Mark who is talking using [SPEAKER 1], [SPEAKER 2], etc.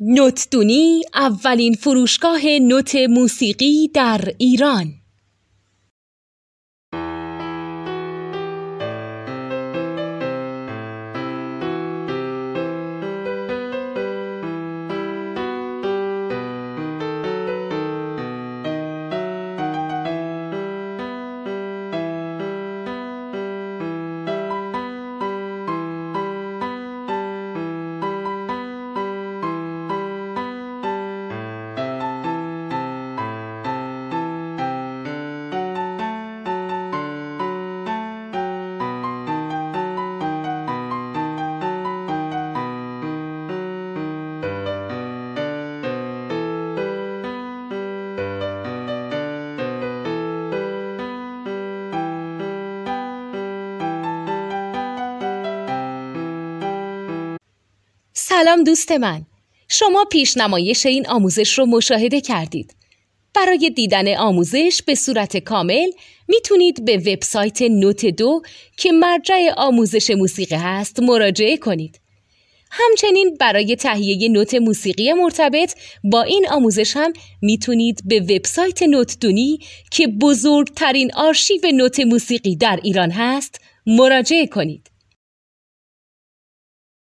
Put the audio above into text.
[SPEAKER 1] نوتدونی اولین فروشگاه نوت موسیقی در ایران. سلام دوست من، شما پیشنمایش این آموزش رو مشاهده کردید. برای دیدن آموزش به صورت کامل میتونید به وبسایت نوت 2 که مرجع آموزش موسیقی هست مراجعه کنید. همچنین برای تهیه نوت موسیقی مرتبط با این آموزش هم میتونید به وبسایت نوتدونی که بزرگترین آرشیو نوت موسیقی در ایران هست مراجعه کنید.